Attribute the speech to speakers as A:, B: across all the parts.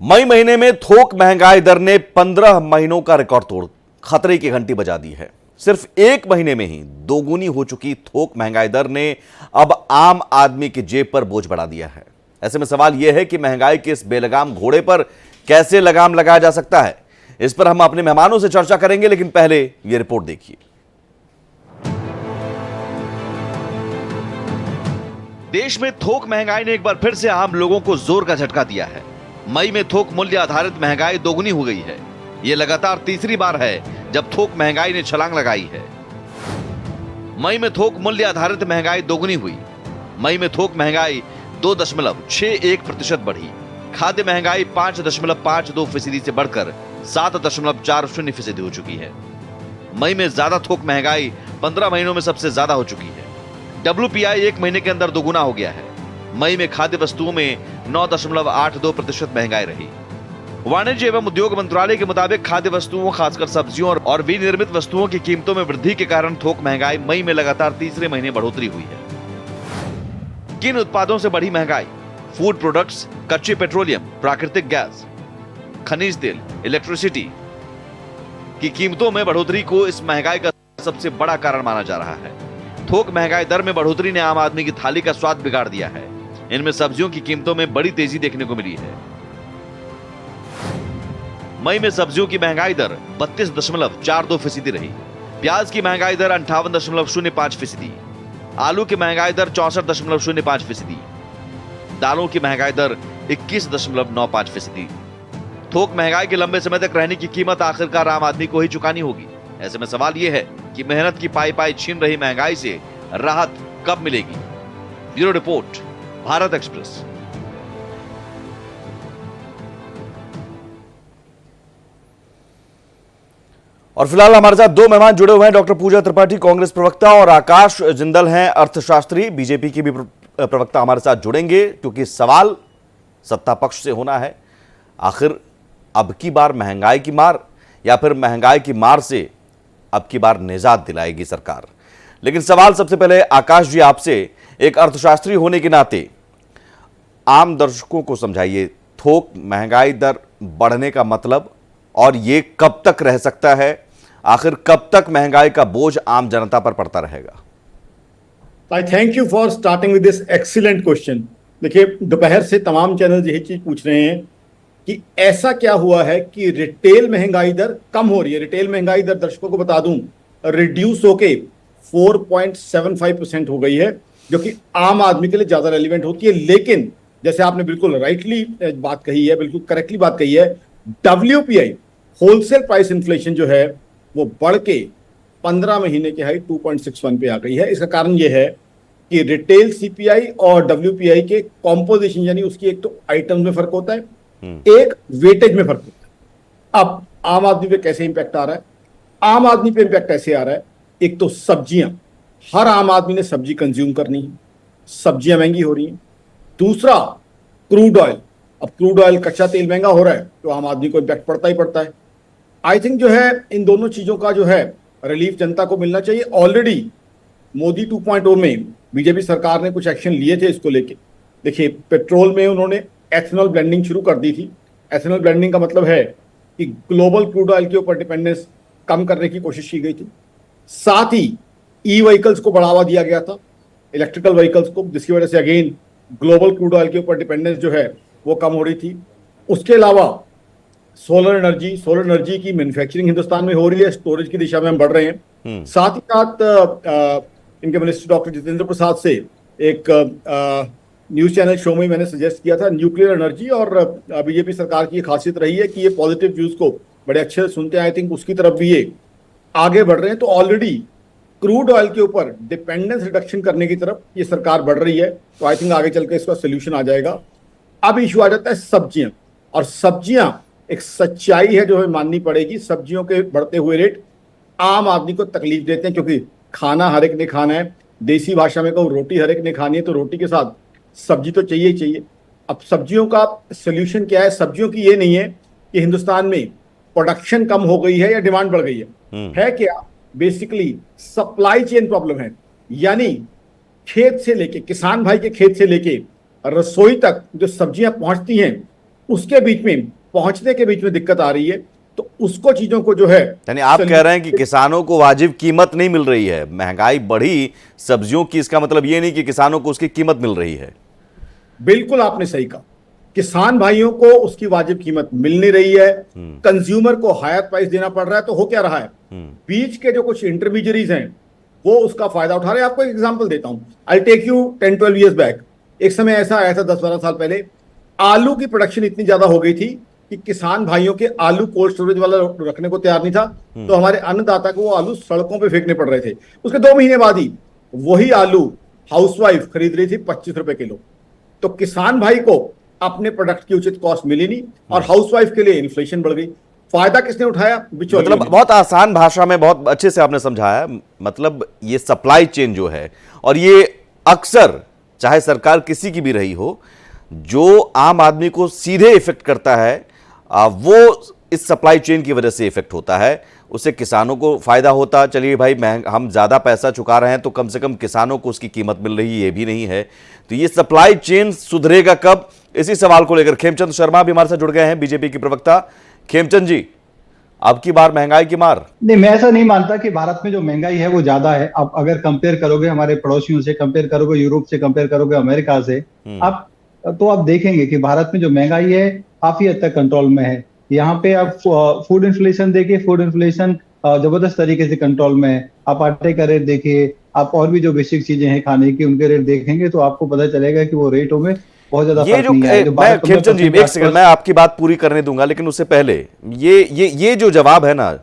A: मई महीने में थोक महंगाई दर ने 15 महीनों का रिकॉर्ड तोड़ खतरे की घंटी बजा दी है। सिर्फ एक महीने में ही दोगुनी हो चुकी थोक महंगाई दर ने अब आम आदमी की जेब पर बोझ बढ़ा दिया है। ऐसे में सवाल यह है कि महंगाई के इस बेलगाम घोड़े पर कैसे लगाम लगाया जा सकता है। इस पर हम अपने मेहमानों से चर्चा करेंगे, लेकिन पहले यह रिपोर्ट देखिए। देश में थोक महंगाई ने एक बार फिर से आम लोगों को जोर का झटका दिया है। मई में थोक मूल्य आधारित महंगाई दोगुनी हो गई है। यह लगातार तीसरी बार है जब थोक महंगाई ने छलांग लगाई है। मई में थोक मूल्य आधारित महंगाई दोगुनी हुई। मई में थोक महंगाई 2.61% बढ़ी। खाद्य महंगाई 5.52% से बढ़कर 7.40% हो चुकी है। मई में ज्यादा थोक महंगाई 15 महीनों में सबसे ज्यादा हो चुकी है। WPI एक महीने के अंदर दोगुना हो गया है। मई में खाद्य वस्तुओं में 9.82% महंगाई रही। वाणिज्य एवं उद्योग मंत्रालय के मुताबिक खाद्य वस्तुओं, खासकर सब्जियों और विनिर्मित वस्तुओं की कीमतों में वृद्धि के कारण थोक महंगाई मई में लगातार तीसरे महीने बढ़ोतरी हुई है। किन उत्पादों से बढ़ी महंगाई? फूड प्रोडक्ट्स, कच्चे पेट्रोलियम, प्राकृतिक गैस, खनिज तेल, इलेक्ट्रिसिटी की कीमतों में बढ़ोतरी को इस महंगाई का सबसे बड़ा कारण माना जा रहा है। थोक महंगाई दर में बढ़ोतरी ने आम आदमी की थाली का स्वाद बिगाड़ दिया है। इनमें सब्जियों की कीमतों में बड़ी तेजी देखने को मिली है। मई में सब्जियों की महंगाई दर 32.42% रही। प्याज की महंगाई दर 58.05%, आलू की महंगाई दर 64.05%, दालों की महंगाई दर 21.95%। थोक महंगाई के लंबे समय तक रहने की कीमत आखिरकार आम आदमी को ही चुकानी होगी। ऐसे में सवाल यह है कि मेहनत की पाई पाई छीन रही महंगाई से राहत कब मिलेगी? Bureau report, Bharat express. और फिलहाल हमारे साथ दो मेहमान जुड़े हुए हैं। डॉक्टर पूजा त्रिपाठी, कांग्रेस प्रवक्ता, और आकाश जिंदल हैं, अर्थशास्त्री। बीजेपी की भी प्रवक्ता हमारे साथ जुड़ेंगे, क्योंकि सवाल सत्ता पक्ष से होना है। आखिर अब की बार महंगाई की मार, या फिर महंगाई की मार से अब की बार निजात दिलाएगी सरकार? लेकिन सवाल सबसे पहले आकाश जी आपसे, एक अर्थशास्त्री होने के नाते आम दर्शकों को समझाइए, थोक महंगाई दर बढ़ने का मतलब, और ये कब तक रह सकता है? आखिर कब तक महंगाई का बोझ आम जनता पर पड़ता रहेगा?
B: आई thank you for starting with this excellent question. देखिए, दोपहर से तमाम चैनल यही चीज पूछ रहे हैं कि ऐसा क्या हुआ है कि रिटेल महंगाई दर कम हो रही है। रिटेल महंगाई दर दर्शकों को बता दूं, रिड्यूस होके 4.75% हो गई है, जो कि आम आदमी के लिए ज्यादा रेलिवेंट होती है। लेकिन जैसे आपने बिल्कुल राइटली बात कही है, बिल्कुल करेक्टली बात कही है, WPI होलसेल प्राइस इन्फ्लेशन जो है वो बढ़ के 15 महीने की हाई 2.61 पे आ गई है। इसका कारण यह है कि रिटेल CPI और WPI के कॉम्पोजिशन, यानी उसकी एक तो आइटम में फर्क होता है, एक वेटेज में फर्क होता है। अब आम आदमी पे कैसे इंपैक्ट आ रहा है? आम आदमी पे इंपैक्ट ऐसे आ रहा है, एक तो सब्जियां, हर आम आदमी ने सब्जी कंज्यूम करनी है, सब्जियां महंगी हो रही हैं। दूसरा, क्रूड ऑयल। अब क्रूड ऑयल, कच्चा तेल महंगा हो रहा है, तो आम आदमी को इंपैक्ट पड़ता ही पड़ता है। आई थिंक जो है, इन दोनों चीजों का जो है रिलीफ जनता को मिलना चाहिए। ऑलरेडी मोदी 2.0 में बीजेपी सरकार ने कुछ एक्शन लिए थे इसको लेके। देखिए, पेट्रोल में उन्होंने एथेनॉल ब्लेंडिंग शुरू कर दी थी। एथेनॉल ब्लेंडिंग का मतलब है कि ग्लोबल क्रूड ऑयल के ऊपर डिपेंडेंस कम करने की कोशिश की गई थी। साथ ही ई व्हीकल्स को बढ़ावा दिया गया था, इलेक्ट्रिकल व्हीकल्स को, जिसकी वजह से अगेन ग्लोबल क्रूड ऑयल के ऊपर डिपेंडेंस जो है वो कम हो रही थी। उसके अलावा सोलर एनर्जी की मैन्युफैक्चरिंग हिंदुस्तान में हो रही है, स्टोरेज की दिशा में हम बढ़ रहे हैं। साथ ही साथ इनके मिनिस्टर डॉक्टर जितेंद्र प्रसाद से एक न्यूज चैनल शो में मैंने सजेस्ट किया था न्यूक्लियर एनर्जी, और बीजेपी सरकार की खासियत रही है कि ये पॉजिटिव व्यूज को बड़े अच्छे से सुनते हैं। आई थिंक उसकी तरफ भी ये आगे बढ़ रहे हैं। तो ऑलरेडी क्रूड ऑयल के ऊपर डिपेंडेंस रिडक्शन करने की तरफ ये सरकार बढ़ रही है। तो आई थिंक आगे चल के इसका सोल्यूशन आ जाएगा। अब इशू आ जाता है सब्जियां, और सब्जियां एक सच्चाई है जो हमें माननी पड़ेगी। सब्जियों के बढ़ते हुए रेट आम आदमी को तकलीफ देते हैं, क्योंकि खाना हर एक ने खाना है। देसी भाषा में कहूँ, रोटी हर एक ने खानी है, तो रोटी के साथ सब्जी तो चाहिए ही चाहिए। अब सब्जियों का सोल्यूशन क्या है? सब्जियों की ये नहीं है कि हिंदुस्तान में प्रोडक्शन कम हो गई है या डिमांड बढ़ गई है क्या? बेसिकली सप्लाई चेन प्रॉब्लम है। यानी खेत से लेके, किसान भाई के खेत से लेके रसोई तक जो सब्जियां पहुंचती हैं, उसके बीच में पहुंचने के बीच में दिक्कत आ रही है। तो उसको चीजों को जो है,
C: यानी आप कह रहे हैं कि किसानों को वाजिब कीमत नहीं मिल रही है, महंगाई बढ़ी सब्जियों की, इसका मतलब ये नहीं कि किसानों को उसकी कीमत मिल रही है।
B: बिल्कुल आपने सही कहा, किसान भाइयों को उसकी वाजिब कीमत मिल नहीं रही है, कंज्यूमर को हायर प्राइस देना पड़ रहा है। तो हो क्या रहा है, बीच के जो कुछ इंटरमीडियरीज हैं वो उसका फायदा उठा रहे हैं। आपको एक एग्जांपल देता हूं, I take you 10-12 years back. एक समय ऐसा आया था 10-12 साल पहले, आलू की प्रोडक्शन इतनी ज्यादा हो गई थी कि किसान भाइयों के आलू कोल्ड स्टोरेज वाला रखने को तैयार नहीं था। तो हमारे अन्नदाता को वो आलू सड़कों पे फेंकने पड़ रहे थे। उसके 2 महीने बाद ही वही आलू हाउसवाइफ खरीद रही थी 25 रुपए किलो। तो किसान भाई को अपने प्रोडक्ट की उचित कॉस्ट मिली नहीं और हाउसवाइफ के लिए इन्फ्लेशन बढ़ गई। फायदा किसने उठाया, बिचौलियों
C: मतलब
B: ने।
C: बहुत आसान भाषा में बहुत अच्छे से आपने समझाया। मतलब ये सप्लाई चेन जो है, और ये अक्सर चाहे सरकार किसी की भी रही हो, जो आम आदमी को सीधे इफेक्ट करता है वो इस सप्लाई चेन की वजह से इफेक्ट होता है। उससे किसानों को फायदा होता, चलिए भाई हम ज्यादा पैसा चुका रहे हैं तो कम से कम किसानों को उसकी कीमत मिल रही है, ये भी नहीं है। तो ये सप्लाई चेन सुधरेगा कब, इसी सवाल को लेकर खेमचंद शर्मा भी हमारे साथ जुड़ गए हैं, बीजेपी की प्रवक्ता। खेमचंद जी, अब की बार महंगाई की मार।
D: नहीं, मैं ऐसा नहीं मानता कि भारत में जो महंगाई है वो ज्यादा है। आप अगर कंपेयर करोगे हमारे पड़ोसियों से, कंपेयर करोगे यूरोप से, कंपेयर करोगे अमेरिका से, आप तो आप देखेंगे कि भारत में जो महंगाई है काफी हद तक कंट्रोल में है। यहाँ पे आप फूड इन्फ्लेशन देखिए, फूड इन्फ्लेशन जबरदस्त तरीके से कंट्रोल में है। आप आटे का रेट देखिए, आप और भी जो बेसिक चीजें हैं खाने की उनके रेट देखेंगे तो आपको पता चलेगा कि वो रेटों में बहुत ज्यादा
C: ये
D: फर्क
C: जो
D: नहीं है।
C: मैं खेमचंद जी एक सेकंड, मैं आपकी बात पूरी करने दूंगा, लेकिन उससे पहले ये जो जवाब है ना,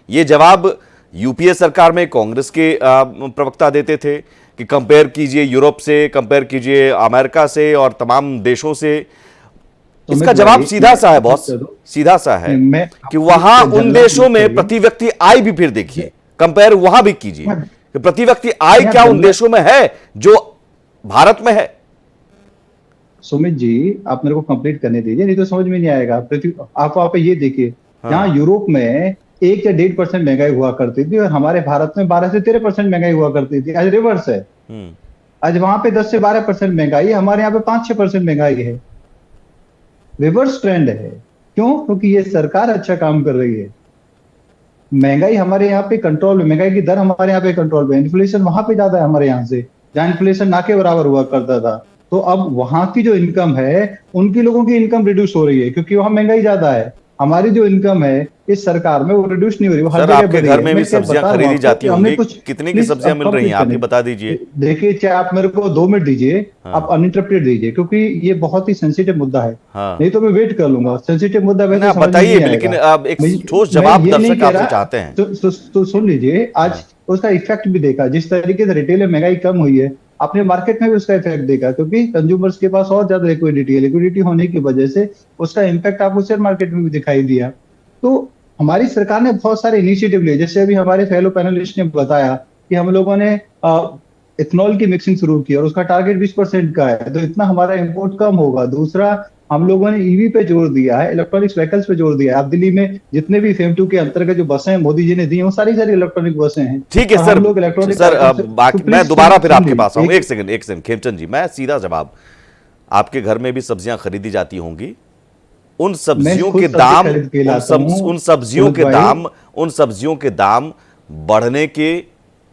C: ये जवाब यूपीए सरकार में कांग्रेस के प्रवक्ता देते थे कि कंपेयर कीजिए यूरोप से, कंपेयर कीजिए अमेरिका से और तमाम देशों से। इसका जवाब सीधा सा है, बहुत सीधा सा है कि वहां उन देशों में प्रति व्यक्ति आय भी, फिर देखिए कंपेयर वहां भी कीजिए कि प्रति व्यक्ति आय क्या उन देशों में है जो भारत में है।
D: सुमित जी, आप मेरे को कंप्लीट करने दीजिए, नहीं तो समझ में नहीं आएगा। आप ये देखिए, जहाँ यूरोप में 1 या 1.5% महंगाई हुआ करती थी और हमारे भारत में 12 से 13% महंगाई हुआ करती थी। आज रिवर्स है, आज वहां पे 10 से 12% महंगाई है, हमारे यहाँ पे 5-6% महंगाई है। रिवर्स ट्रेंड है। क्यों? क्योंकि ये सरकार अच्छा काम कर रही है। महंगाई हमारे यहाँ पे कंट्रोल में, महंगाई की दर हमारे यहाँ पे कंट्रोल में, इन्फ्लेशन वहां पे ज्यादा है हमारे यहाँ से, जहाँ इन्फ्लेशन ना के बराबर हुआ करता था। तो अब वहां की जो इनकम है, उनकी लोगों की इनकम रिड्यूस हो रही है क्योंकि वहां महंगाई ज्यादा है। हमारी जो इनकम है इस सरकार में वो रिड्यूस नहीं हो रही, वो हर
C: सर
D: जगह
C: आपके घर में भी सब्जियां खरीदी जाती होंगी, कितनी की सब्जियां मिल रही हैं आप भी बता दीजिए।
D: देखिए, चाहे आप मेरे को 2 मिनट दीजिए, आप अनइंटरप्टेड दीजिए, क्योंकि ये बहुत ही सेंसिटिव मुद्दा है। नहीं तो मैं वेट कर लूंगा। सेंसिटिव मुद्दा वैसे समझ
C: बताइए, लेकिन अब एक ठोस जवाब दर्शक आपसे चाहते हैं।
D: तो सुन लीजिए, आज उसका इफेक्ट भी देखा, जिस तरीके से रिटेल में महंगाई कम हुई है, आपने मार्केट में भी उसका इफेक्ट देखा, क्योंकि कंज्यूमर्स के पास और ज्यादा लिक्विडिटी होने की वजह से उसका इम्पैक्ट आपको शेयर मार्केट में भी दिखाई दिया। तो हमारी सरकार ने बहुत सारे इनिशिएटिव लिए, जैसे अभी हमारे फेलो पैनलिस्ट ने बताया कि हम लोगों ने इथेनॉल की मिक्सिंग शुरू की और उसका टारगेट 20% का है, तो इतना हमारा इंपोर्ट कम होगा। दूसरा, हम लोगों ने ईवी पे जोर दिया है, इलेक्ट्रॉनिक्स व्हीकल्स पे जोर दिया है। आप दिल्ली में जितने भी FAME2 के अंतर्गत जो बसें मोदी जी ने दी हैं, वो सारी इलेक्ट्रॉनिक बसें हैं।
C: ठीक है सर, मैं दोबारा फिर आपके पास आऊं। एक सेकंड खेमचंद जी, मैं सीधा जवाब, आपके घर में भी सब्जियां खरीदी जाती होंगी, उन सब्जियों के दाम, उन सब्जियों के दाम बढ़ने के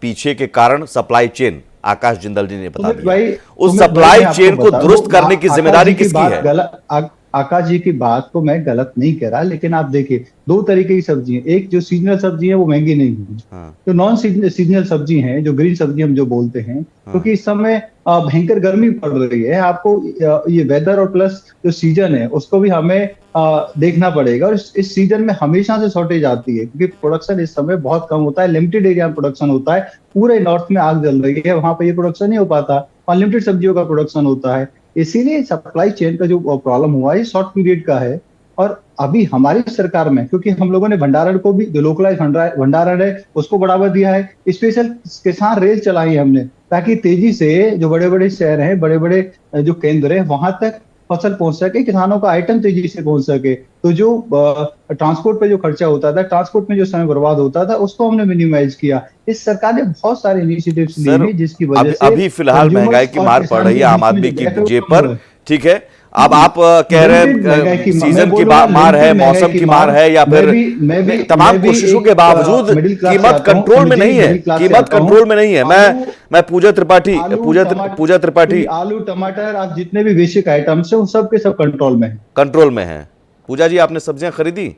C: पीछे के कारण सप्लाई चेन, आकाश जिंदल जी ने बता दिया। उस सप्लाई चेन को दुरुस्त करने की जिम्मेदारी किसकी है?
D: आकाश जी की बात को मैं गलत नहीं कह रहा, लेकिन आप देखिए 2 तरीके की सब्जी है। एक जो सीजनल सब्जी है वो महंगी नहीं है, जो नॉन सीजनल सब्जी है, जो ग्रीन सब्जी हम जो बोलते हैं, क्योंकि इस समय भयंकर गर्मी पड़ रही है। आपको ये वेदर और प्लस जो सीजन है उसको भी हमें देखना पड़ेगा। और इस सीजन में हमेशा से शॉर्टेज आती है, क्योंकि प्रोडक्शन इस समय बहुत कम होता है, लिमिटेड एरिया में प्रोडक्शन होता है। पूरे नॉर्थ में आग जल रही है, वहां पर ये प्रोडक्शन नहीं हो पाता, अनलिमिटेड सब्जियों का प्रोडक्शन होता है। इसीलिए सप्लाई चेन का जो प्रॉब्लम हुआ है शॉर्ट पीरियड का है। और अभी हमारी सरकार में, क्योंकि हम लोगों ने भंडारण को भी, जो लोकलाइज भंडारण है उसको बढ़ावा दिया है, स्पेशल किसान रेल चलाई है हमने, ताकि तेजी से जो बड़े बड़े शहर हैं, बड़े बड़े जो केंद्र है, वहां तक फसल पहुंच सके, किसानों का आइटम तेजी से पहुंच सके। तो जो ट्रांसपोर्ट पे जो खर्चा होता था, ट्रांसपोर्ट में जो समय बर्बाद होता था, उसको हमने मिनिमाइज किया। इस सरकार ने बहुत सारे इनिशिएटिव्स लिए हैं, जिसकी वजह से
C: अभी फिलहाल महंगाई की मार पड़ रही है आम आदमी की जेब पर, ठीक है, अब आप कह रहे हैं सीजन की मार है, मौसम की मार है, या फिर तमाम कोशिशों के बावजूद कीमत कंट्रोल में नहीं है, कीमत कंट्रोल में नहीं है। मैं पूजा त्रिपाठी
D: आलू टमाटर आप जितने भी बेसिक आइटम्स है वो सब के सब कंट्रोल में है।
C: पूजा जी, आपने सब्जियां खरीदी?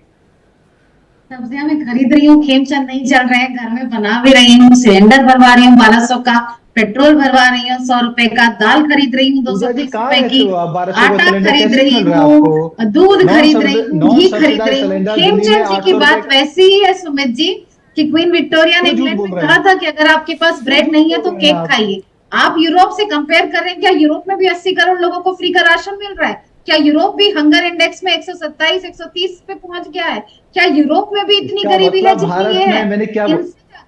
E: सब्जियां मैं खरीद रही हूँ, खेमचंद नहीं चल रहे हैं, घर में बना भी रही हूँ, सिलेंडर भरवा रही हूँ 1200 का, पेट्रोल भरवा रही हूँ 100 रुपए का, दाल खरीद रही हूँ 230 रुपए की, आटा खरीद रही हूँ, दूध खरीद रही हूँ, घी खरीद रही हूँ। खेमचंद जी की बात वैसी ही है सुमित जी कि क्वीन विक्टोरिया ने इंग्लैंड में कहा था कि अगर आपके पास ब्रेड नहीं है तो केक खाइए। आप यूरोप से कंपेयर कर रहे हैं, क्या यूरोप में भी 80 करोड़ लोगों को फ्री का राशन मिल रहा है? क्या यूरोप भी हंगर इंडेक्स में 127 130 पे पहुंच गया है? क्या यूरोप में भी इतनी गरीबी है जितनी ये है?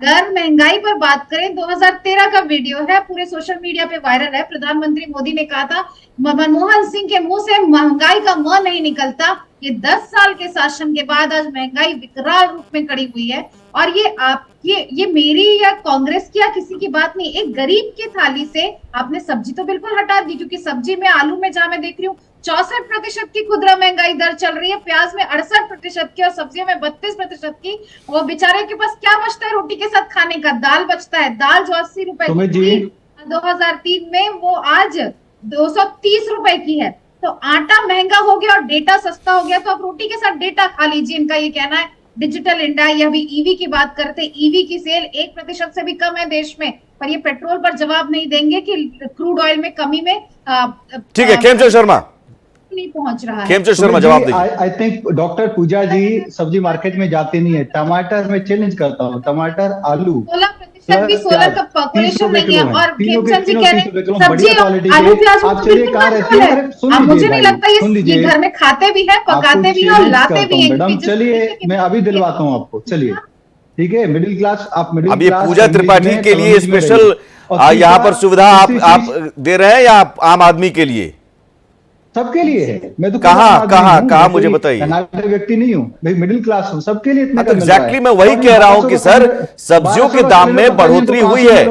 E: अगर महंगाई पर बात करें, 2013 का वीडियो है, पूरे सोशल मीडिया पे वायरल है। प्रधानमंत्री मोदी ने कहा था मनमोहन सिंह के मुंह से महंगाई का म नहीं निकलता। ये 10 साल के शासन के बाद आज महंगाई विकराल रूप में खड़ी हुई है। और ये मेरी या कांग्रेस की या किसी की बात नहीं, एक गरीब की थाली से आपने सब्जी तो बिल्कुल हटा दी, क्योंकि सब्जी में आलू में जहां मैं देख रही हूँ 64% की खुदरा महंगाई दर चल रही है, प्याज में 68% की और सब्जियों में 32% की। वो बेचारे के पास क्या बचता है रोटी के साथ खाने का? दाल बचता है। दाल जो 80 रुपए की थी 2003 में, वो आज 230 रुपए की है। तो आटा महंगा हो गया और डेटा सस्ता हो गया, तो आप रोटी के साथ डेटा खा लीजिए, इनका ये कहना है। डिजिटल इंडिया या भी ईवी की बात करते, ईवी की सेल 1% से भी कम है देश में, पर ये पेट्रोल पर जवाब नहीं देंगे कि क्रूड ऑयल में कमी में
C: ठीक है, खेमचंद शर्मा
E: नहीं पहुंच रहा है।
C: खेमचंद शर्मा जवाब दीजिए।
D: आई थिंक डॉक्टर पूजा जी सब्जी मार्केट में जाते नहीं है। टमाटर में चैलेंज करता हूँ, टमाटर आलू
E: 16% भी 16 का पॉपुलेशन नहीं है। और खेमचंद जी कह रहे हैं सब्जी आलू प्याज
D: आप चलिए कहाँ रहती है,
E: मुझे नहीं लगता ये घर में खाते भी है, पकाते भी है और लाते भी है।
D: मैडम चलिए मैं अभी दिलवाता हूँ आपको, चलिए ठीक है। मिडिल क्लास, आप मिडिल
C: अब ये पूजा त्रिपाठी के लिए स्पेशल यहाँ पर सुविधा आप दे रहे हैं या आम आदमी के लिए?
D: सबके लिए है। मैं तो
C: कहा मुझे बताइए।
D: व्यक्ति नहीं हूँ, मैं मिडिल क्लास हूँ, सबके लिए इतना
C: एग्जैक्टली मैं वही कह रहा हूं कि सर सब्जियों के दाम में बढ़ोतरी हुई है,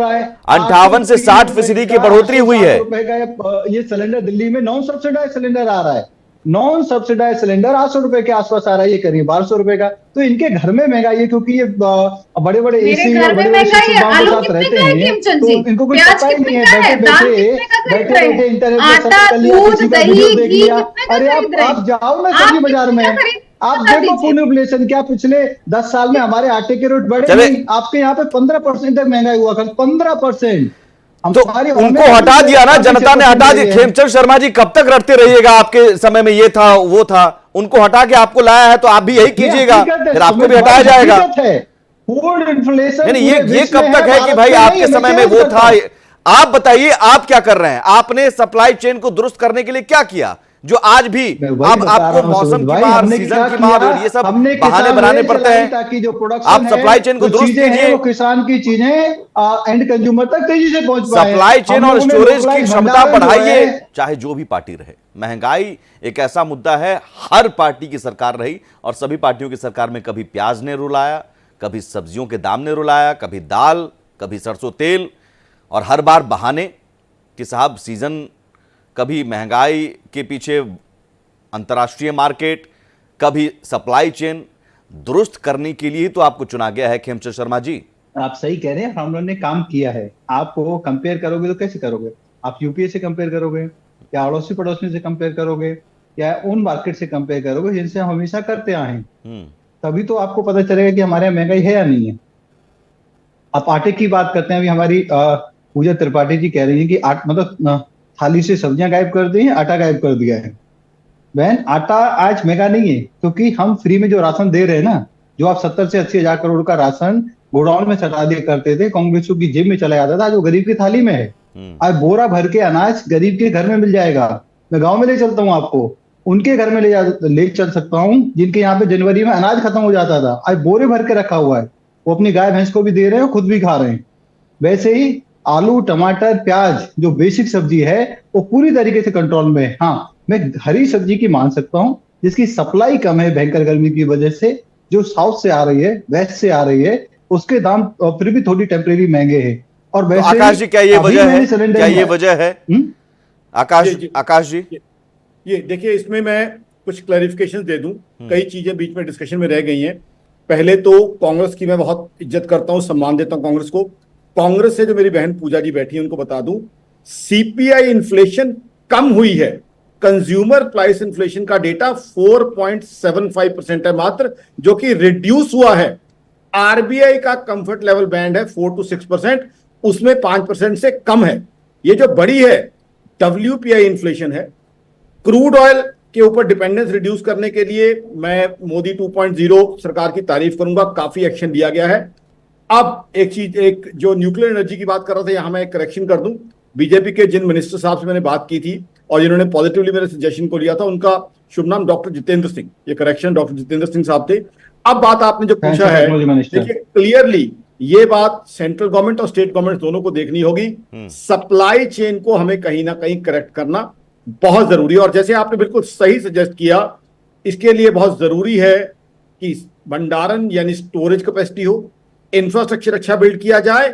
C: 58 से 60% की बढ़ोतरी हुई है।
D: ये सिलेंडर दिल्ली में नॉन सब्सिडाइज सिलेंडर आ रहा है, नॉन सब्सिडाइज सिलेंडर 800 रुपए के आसपास आ रहा है, ये करिए 1200 रुपए का। तो इनके घर में महंगाई है, क्योंकि ये बड़े बड़े एसी और बड़े बड़े साथ रहते हैं, तो इनको कुछ पता ही नहीं है। बैठे बैठे इंटरनेट वीडियो देख लिया। अरे आप जाओ ना सब्जी बाजार में, आप देखो फूड इन्फ्लेशन क्या पिछले 10 साल में हमारे आटे के रेट बढ़े नहीं, आपके यहाँ पे 15% तक महंगाई हुआ, कल 15%।
C: तो उनको हटा दिया ना, जनता ने हटा दिया। खेमचंद शर्मा जी कब तक रटते रहिएगा? आपके समय में ये था वो था, उनको हटा के आपको लाया है तो आप भी यही कीजिएगा, फिर आपको भी हटाया जाएगा।
D: फूड इन्फ्लेशन
C: ये कब तक है कि भाई आपके समय में वो था? आप बताइए आप क्या कर रहे हैं? आपने सप्लाई चेन को दुरुस्त करने के लिए क्या किया जो आज भी अब आपको मौसम की मार, सीजन की मार और ये सब बहाने बनाने पड़ते हैं?
D: ताकि जो प्रोडक्शन
C: आप सप्लाई चेन को दुरुस्त कीजिए,
D: वो किसान की चीजें एंड कंज्यूमर तक तेजी से पहुंच पाए।
C: सप्लाई चेन और स्टोरेज की क्षमता बढ़ाइए, चाहे जो भी पार्टी रहे। महंगाई एक ऐसा मुद्दा है, हर पार्टी की सरकार रही और सभी पार्टियों की सरकार में कभी प्याज ने रुलाया, कभी सब्जियों के दाम ने रुलाया, कभी दाल, कभी सरसों तेल, और हर बार बहाने कि साहब सीजन, कभी महंगाई के पीछे अंतर्राष्ट्रीय मार्केट, कभी सप्लाई चेन दुरुस्त करने के लिए तो आपको चुना गया है। खेमचंद शर्मा जी
D: आप सही कह रहे हैं, हम लोगों ने काम किया है। आप वो कंपेयर करोगे तो कैसे करोगे? आप यूपीए से कंपेयर करोगे या अड़ोसी पड़ोसी से कंपेयर करोगे या उन मार्केट से कंपेयर करोगे जिनसे हम हमेशा करते आए हैं, तभी तो आपको पता चलेगा कि हमारे यहाँ महंगाई है या नहीं है। आप आटे की बात करते हैं, अभी हमारी पूजा त्रिपाठी जी कह रही है कि मतलब थाली से सब्जियां गायब कर दी हैं, आटा गायब कर दिया है। बहन आटा आज महंगा नहीं है, क्योंकि हम फ्री में जो राशन दे रहे हैं ना, जो आप 70 से 80 हजार करोड़ का राशन गोडाउन में चढ़ा दिया करते थे, कांग्रेसियों की जेब में चला जाता था, जो गरीब की थाली में है। आज बोरा भर के अनाज गरीब के घर में मिल जाएगा। मैं गाँव में ले चलता हूँ, आपको उनके घर में ले चल सकता हूँ जिनके यहाँ पे जनवरी में अनाज खत्म हो जाता था, आज बोरे भर के रखा हुआ है। वो अपनी गाय भैंस को भी दे रहे हैं, खुद भी खा रहे हैं। वैसे ही आलू टमाटर प्याज जो बेसिक सब्जी है वो पूरी तरीके से कंट्रोल में है। हाँ, मैं हरी सब्जी की मान सकता हूँ जिसकी सप्लाई कम है भयंकर गर्मी की वजह से, जो साउथ से आ रही है, वेस्ट से आ रही है, उसके दाम फिर भी थोड़ी टेम्परेरी महंगे हैं। और वैसे
C: आकाश जी क्या ये वजह है? क्या ये वजह है? आकाश जी
B: ये देखिए, इसमें मैं कुछ क्लैरिफिकेशन दे दूं। कई चीजें बीच में डिस्कशन में रह गई हैं। पहले तो कांग्रेस की मैं बहुत इज्जत करता हूं, सम्मान देता हूं कांग्रेस को। कांग्रेस से जो मेरी बहन पूजा जी बैठी है उनको बता दूं, सीपीआई इन्फ्लेशन कम हुई है। कंज्यूमर प्राइस इन्फ्लेशन का डेटा 4.75% है मात्र, जो कि रिड्यूस हुआ है। आरबीआई का कंफर्ट लेवल बैंड है 4 to 6%, उसमें 5% से कम है। ये जो बड़ी है WPI इन्फ्लेशन है। क्रूड ऑयल के ऊपर डिपेंडेंस रिड्यूस करने के लिए मैं मोदी 2.0 सरकार की तारीफ करूंगा, काफी एक्शन लिया गया है। अब एक जो न्यूक्लियर एनर्जी की बात कर रहा था, यहां मैं एक करेक्शन कर दूं। बीजेपी के जिन मिनिस्टर साहब से मैंने बात की थी और जिन्होंने पॉजिटिवली मेरे सजेशन को लिया था, उनका शुभ नाम डॉक्टर जितेंद्र सिंह, ये करेक्शन डॉक्टर जितेंद्र सिंह साहब थे। अब बात आपने जो पूछा है, देखिए क्लियरली ये बात सेंट्रल गवर्नमेंट और स्टेट गवर्नमेंट दोनों को देखनी होगी। सप्लाई चेन को हमें कहीं ना कहीं करेक्ट करना बहुत जरूरी है। और जैसे आपने बिल्कुल सही सजेस्ट किया, इसके लिए बहुत जरूरी है कि भंडारण यानी स्टोरेज कैपेसिटी हो, इंफ्रास्ट्रक्चर अच्छा बिल्ड किया जाए।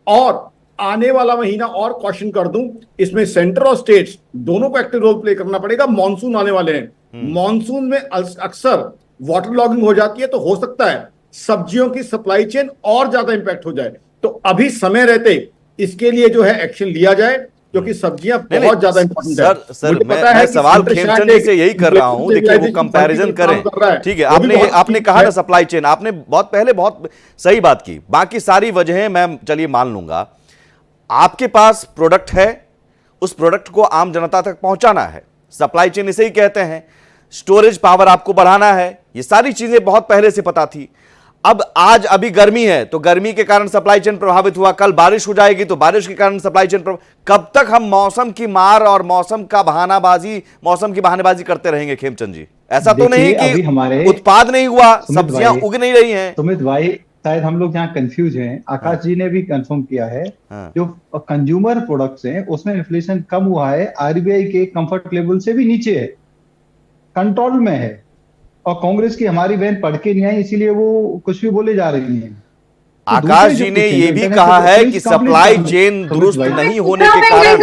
B: और आने वाला महीना और कॉशन कर दूं, इसमें सेंटर और स्टेट्स दोनों को एक्टिव रोल प्ले करना पड़ेगा। मॉनसून आने वाले हैं, मॉनसून में अक्सर वाटर लॉगिंग हो जाती है, तो हो सकता है सब्जियों की सप्लाई चेन और ज्यादा इंपैक्ट हो जाए। तो अभी समय रहते इसके लिए जो है एक्शन लिया जाए, क्योंकि सब्जियां बहुत ज्यादा इंपॉर्टेंट है।
C: सर मैं सवाल खेमचंद जी से यही कर रहा हूं। देखिए वो कंपैरिजन करें, ठीक है, आपने कहा ना सप्लाई चेन, आपने बहुत पहले बहुत सही बात की। बाकी सारी वजहें मैं चलिए मान लूंगा। आपके पास प्रोडक्ट है, उस प्रोडक्ट को आम जनता तक पहुंचाना है, सप्लाई चेन इसे ही कहते हैं। स्टोरेज पावर आपको बढ़ाना है, ये सारी चीजें बहुत पहले से पता थी। अब आज अभी गर्मी है तो गर्मी के कारण सप्लाई चेन प्रभावित हुआ, कल बारिश हो जाएगी तो बारिश के कारण सप्लाई चेन कब तक हम मौसम की मार और मौसम की बहानेबाजी करते रहेंगे खेमचंद जी? ऐसा तो नहीं कि उत्पाद नहीं हुआ, सब्जियां उग नहीं रही हैं।
D: सुमित भाई, शायद हम लोग यहाँ कंफ्यूज हैं। आकाश जी ने भी कंफर्म किया है, जो कंज्यूमर प्रोडक्ट्स हैं उसमें इन्फ्लेशन कम हुआ है, आरबीआई के कंफर्ट लेवल से भी नीचे है, कंट्रोल में है। और कांग्रेस की हमारी बहन पढ़ के नहीं आई, इसीलिए वो कुछ भी बोले जा रही हैं।
C: आकाश जी ने ये भी कहा है कि सप्लाई चेन दुरुस्त नहीं होने के कारण,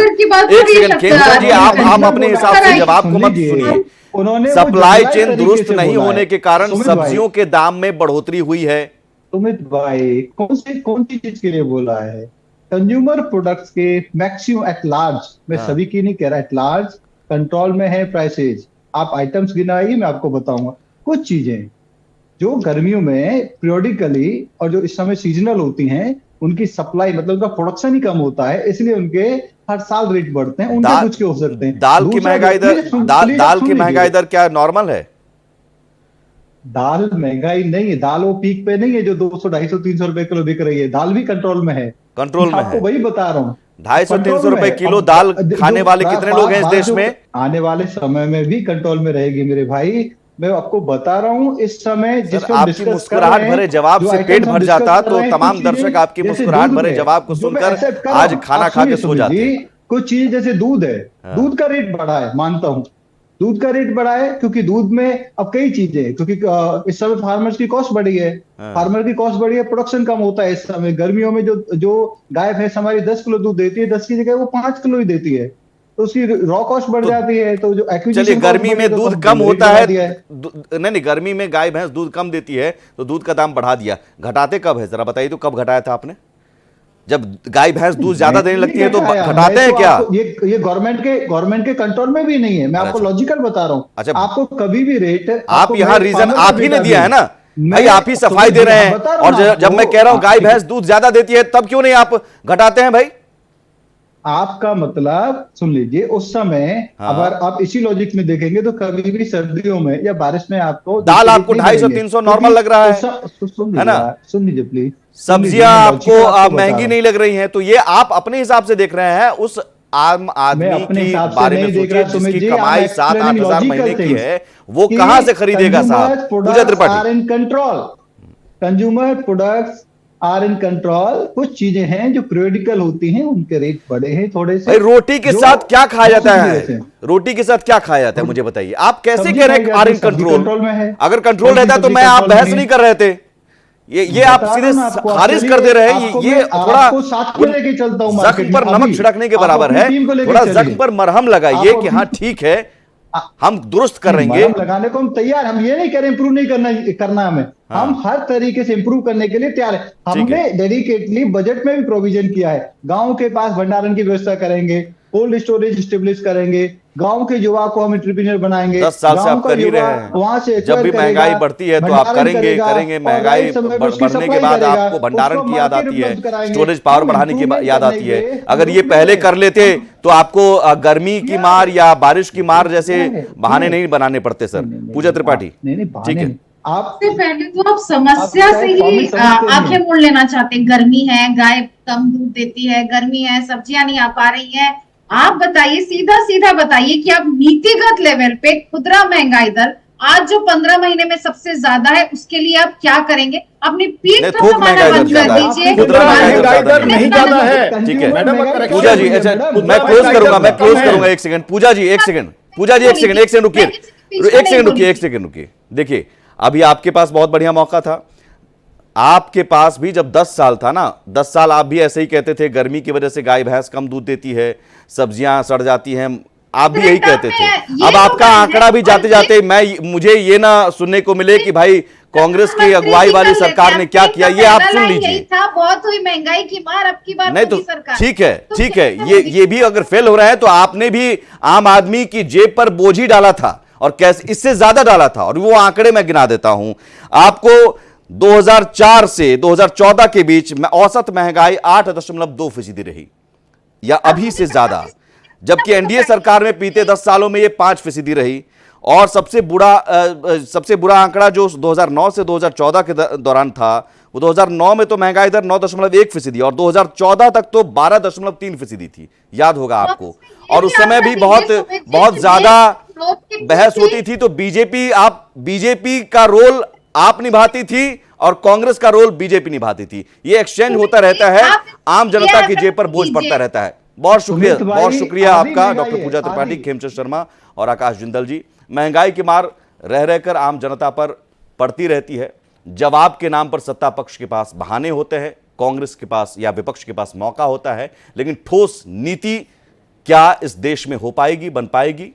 C: एक सेकंड खेमचंद जी, आप अपने हिसाब से जवाब को मत सुनिए। सप्लाई चेन दुरुस्त नहीं होने के कारण सब्जियों के दाम में बढ़ोतरी हुई है।
D: सुमित भाई, कौन सी चीज के लिए बोला है? कंज्यूमर प्रोडक्ट्स के मैक्सिमम एट लार्ज, मैं सभी की नहीं कह रहा, एट लार्ज कंट्रोल में है प्राइसेज। आप आइटम्स गिनाइए, मैं आपको बताऊंगा। कुछ चीजें जो गर्मियों में पीरियोडिकली और जो इस समय सीजनल होती हैं, उनकी सप्लाई मतलब उनका प्रोडक्शन ही कम होता है, इसलिए उनके हर साल रेट बढ़ते हैं। उनके कुछ के हो सकते हैं।
C: दाल की महंगाई दर क्या नॉर्मल है?
D: दाल महंगाई नहीं है, दाल वो पीक पे नहीं है जो 200, 250, 300 रुपए किलो बिक रही है। दाल भी कंट्रोल में है,
C: कंट्रोल में
D: आपको वही बता रहा हूँ।
C: 250-300 रुपए किलो दाल खाने वाले कितने लोग हैं इस देश में?
D: आने वाले समय में भी कंट्रोल में रहेगी मेरे भाई, मैं आपको बता रहा हूँ। इस समय
C: आपकी मुस्कुराहट भरे जवाब से पेट भर जाता, तो तमाम दर्शक आपकी मुस्कुराहट भरे जवाब को सुनकर आज खाना खा के सो जाते।
D: कुछ चीज जैसे दूध है, दूध का रेट बढ़ा है, मानता हूँ दूध का रेट बढ़ा है, क्योंकि दूध में अब कई चीजें, क्योंकि इस समय फार्मर्स की कॉस्ट बढ़ी है, फार्मर की कॉस्ट बढ़ी है, प्रोडक्शन कम होता है। इस समय गर्मियों में जो गाय भैंस हमारी 10 किलो दूध देती है, 10 की जगह वो 5 किलो ही देती है, तो उसकी रॉ कॉस्ट बढ़ जाती है। तो जो
C: चलिए गर्मी में दूध कम होता है, नहीं गर्मी में गाय भैंस दूध कम देती है तो दूध का दाम बढ़ा दिया। घटाते कब है, जरा बताइए तो, कब घटाया था आपने? जब गाय भैंस दूध ज्यादा देने लगती है तो घटाते हैं क्या?
D: ये गवर्नमेंट के कंट्रोल में भी नहीं है, मैं आपको लॉजिकल बता रहा हूँ।
C: अच्छा,
D: आपको कभी भी रेट,
C: आप यहाँ रीजन आप ही ने दिया है ना भाई, आप ही सफाई दे रहे हैं। और जब मैं कह रहा हूँ गाय भैंस दूध ज्यादा देती है, तब क्यों नहीं आप घटाते हैं भाई?
D: आपका मतलब सुन लीजिए, उस समय अगर आप इसी लॉजिक में देखेंगे तो कभी भी सर्दियों में या बारिश में आपको
C: दाल आपको 250-300 नॉर्मल लग रहा है ना?
D: सुन लीजिए प्लीज,
C: सब्जियां आपको महंगी नहीं लग रही हैं, तो ये आप अपने हिसाब से देख रहे हैं। उस आम आदमी की बारे में सोचिए जिसकी कमाई 7-8 हजार महीने की है, वो कहां से खरीदेगा साहब? Puja Tripathi,
D: consumer products are in control. कुछ चीजें हैं जो पीरियोडिकल होती हैं, उनके रेट बढ़े हैं थोड़े से।
C: रोटी के साथ क्या खाया जाता है? रोटी के साथ क्या खाया जाता है मुझे बताइए। आप कैसे कह रहे हैं आर इन कंट्रोल में है? अगर कंट्रोल रहता तो मैं आप बहस नहीं कर रहे थे। ये आप सीधे खारिज कर दे रहे हैं। ये थोड़ा जख्म पर नमक छिड़कने के बराबर है। थोड़ा जख्म पर मरहम लगाइए कि हाँ ठीक है, हम दुरुस्त करेंगे।
D: मरहम लगाने को हम तैयार, हम ये नहीं करें इम्प्रूव नहीं करना हमें, हम हर तरीके से इम्प्रूव करने के लिए तैयार है। हमने डेडिकेटली बजट में भी प्रोविजन किया है, गांव के पास भंडारण की व्यवस्था करेंगे, कोल्ड स्टोरेज स्टेब्लिश करेंगे, गांव के युवा को हम एंटरप्रेन्योर बनाएंगे।
C: 10 साल से आप कर ही रहे हैं,
D: वहां से
C: जब भी महंगाई बढ़ती है तो आप करेंगे, महंगाई बढ़ने के बाद आपको भंडारण की याद आती है, स्टोरेज पावर बढ़ाने की याद आती है। अगर ये पहले कर लेते तो आपको गर्मी की मार या बारिश की मार जैसे बहाने नहीं बनाने पड़ते। सर पूजा त्रिपाठी, ठीक है,
E: आपसे पहले तो आप समस्या से ही आंखें मोड़ लेना चाहते हैं। गर्मी है, गाय कम दूध देती है, गर्मी है, सब्जियां नहीं आ पा रही हैं। आप बताइए, सीधा सीधा बताइए कि आप नीतिगत लेवल पे खुदरा महंगाई दर आज जो 15 महीने में सबसे ज्यादा है उसके लिए आप क्या करेंगे? अपनी पीठ पर समाना बंद कर दीजिए।
B: खुदरा महंगाई दर नहीं ज्यादा है,
C: ठीक है
B: मैडम।
C: पूजा जी, अच्छा मैं क्लोज करूंगा, एक सेकंड पूजा जी, एक सेकंड रुकिए। देखिए अभी आपके पास बहुत बढ़िया मौका था, आपके पास भी जब 10 साल था ना, 10 साल आप भी ऐसे ही कहते थे गर्मी की वजह से गाय भैंस कम दूध देती है, सब्जियां सड़ जाती हैं, आप भी यही कहते थे। अब आपका आंकड़ा भी जाते जाते मुझे ये ना सुनने को मिले कि भाई कांग्रेस की अगुवाई वाली सरकार ने क्या किया, ये आप सुन लीजिए।
E: बहुत हुई महंगाई की मार, अब की बार
C: नहीं तो ठीक है, ये भी अगर फेल हो रहा है तो आपने भी आम आदमी की जेब पर बोझ ही डाला था, और कैसे इससे ज्यादा डाला था, और वो आंकड़े मैं गिना देता हूं आपको। 2004 से 2014 के बीच में औसत महंगाई 8.2% रही, या अभी से ज्यादा, जबकि एनडीए सरकार में बीते 10 सालों में ये 5% रही। और सबसे बुरा आंकड़ा जो 2009 से 2014 के दौरान था, वो 2009 में तो महंगाई दर 9.1% और 2014 तक तो 12.3% थी, याद होगा आपको। और उस समय भी बहुत ज्यादा बहस होती थी। तो बीजेपी का रोल आप निभाती थी और कांग्रेस का रोल बीजेपी निभाती थी, ये एक्सचेंज होता रहता है, आम जनता की जेब पर बोझ पड़ता रहता है। बहुत शुक्रिया आपका डॉक्टर पूजा त्रिपाठी, खेमचंद शर्मा और आकाश जिंदल जी। महंगाई की मार रह रहकर आम जनता पर पड़ती रहती है, जवाब के नाम पर सत्ता पक्ष के पास बहाने होते हैं, कांग्रेस के पास या विपक्ष के पास मौका होता है, लेकिन ठोस नीति क्या इस देश में हो पाएगी, बन पाएगी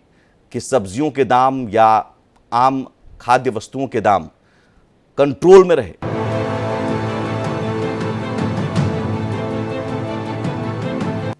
C: कि सब्जियों के दाम या आम खाद्य वस्तुओं के दाम कंट्रोल में रहे?